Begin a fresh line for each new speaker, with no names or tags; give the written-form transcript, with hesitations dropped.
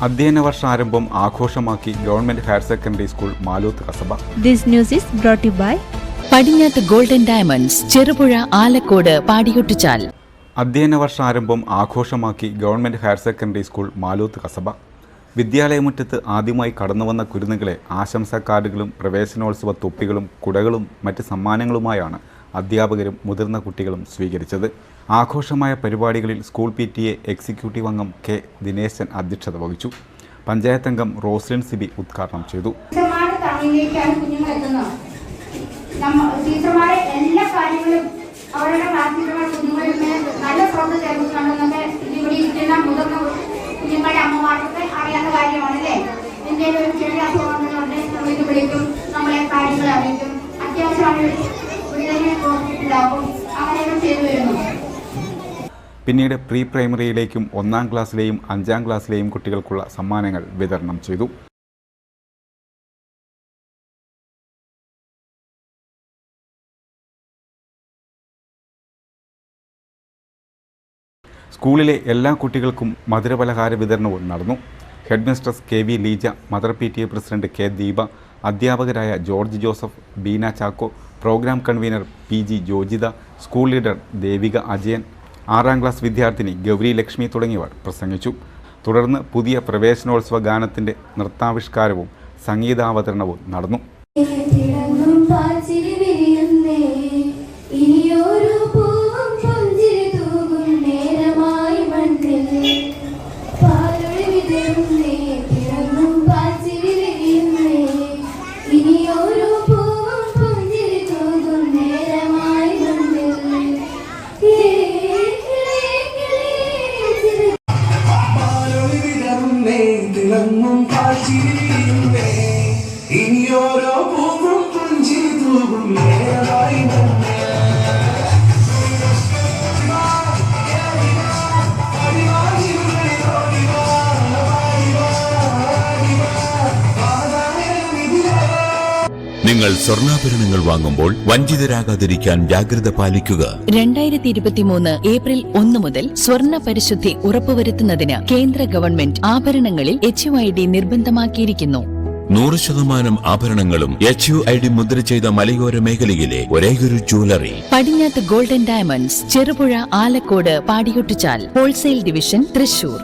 അധ്യയന വർഷാരംഭം ആഘോഷമാക്കി government higher secondary school Malooth Kasaba.
This news is brought to you by
Padinjath golden diamonds, Cherupuzha, Alakode, Padiyottuchal.
അധ്യയന വർഷാരംഭം ആഘോഷമാക്കി government higher secondary school Malooth Kasaba. വിദ്യാലയമുറ്റത്ത് ആദ്യമായി കടന്നുവന്ന കുരുന്നുകളെ ആശംസാ കാർഡുകളും പ്രവേശനോത്സവ തൊപ്പികളും കുടകളും മറ്റ് സമ്മാനങ്ങളുമായാണ് അധ്യാപകരും മുതിർന്ന കുട്ടികളും സ്വീകരിച്ചത്. ആഘോഷമായ പരിപാടികളിൽ സ്കൂൾ PTA എക്സിക്യൂട്ടീവ് അംഗം കെ ദിനേശൻ അധ്യക്ഷത വഹിച്ചു. പഞ്ചായത്ത് അംഗം റോസ്ലിൻ സിബി ഉദ്ഘാടനം ചെയ്തു.
ടീച്ചർമാരെ എല്ലാ കാര്യങ്ങളും അവരുടെ ക്ലാസ്സിലുള്ള കുഞ്ഞുങ്ങളിൽ നല്ല ശ്രദ്ധ ചേർക്കുന്നുണ്ടെന്നൊക്കെ ഇവിടെ ഇരിക്കുന്ന മുതിർന്ന കുഞ്ഞുങ്ങളുടെ അമ്മമാർക്ക് അറിയാവുന്ന കാര്യമാണല്ലേ. എന്തെങ്കിലും ഒരു ചെറിയ അസുഖമുണ്ടെന്നുണ്ടെങ്കിൽ നമ്മളിത് വിളിക്കും, നമ്മളെ കാര്യങ്ങൾ അറിയിക്കും. അത്യാവശ്യമാണ് ഉണ്ടാക്കും, അങ്ങനെയൊക്കെ ചെയ്തു വരുന്നു.
പിന്നീട് പ്രീ പ്രൈമറിയിലേക്കും 1ാം ക്ലാസ്സിലെയും 5ാം ക്ലാസ്സിലെയും കുട്ടികൾക്കുള്ള സമ്മാനങ്ങൾ വിതരണം ചെയ്തു. സ്കൂളിലെ എല്ലാ കുട്ടികൾക്കും മധുരപലഹാര വിതരണവും നടന്നു. Head mistress KV Leeja, mother PTA president K Deepa, അധ്യാപകരായ George Joseph, Beena Chacko, programme convener PG Jojitha, school leader Devika Ajayan, 6ാം ക്ലാസ് വിദ്യാർത്ഥിനി ഗൗരി ലക്ഷ്മി തുടങ്ങിയവർ പ്രസംഗിച്ചു. തുടർന്ന് പുതിയ പ്രവേശനോത്സവ ഗാനത്തിൻ്റെ നൃത്താവിഷ്കാരവും സംഗീതാവതരണവും നടന്നു.
നിങ്ങൾ സ്വർണ്ണാഭരണങ്ങൾ വാങ്ങുമ്പോൾ വഞ്ചിതരാകാതിരിക്കാൻ ജാഗ്രത പാലിക്കുക.
2023 ഏപ്രിൽ 1 മുതൽ സ്വർണ്ണ പരിശുദ്ധി ഉറപ്പുവരുത്തുന്നതിന് കേന്ദ്ര ഗവൺമെന്റ് ആഭരണങ്ങളിൽ HUID നിർബന്ധമാക്കിയിരിക്കുന്നു.
100% ആഭരണങ്ങളും HUID മുദ്ര ചെയ്ത മലയോര മേഖലയിലെ ഒരേയൊരു jewellery
Padinjath golden diamonds, Cherupuzha, Alakode, Padiyottuchal, wholesale division, Thrissur.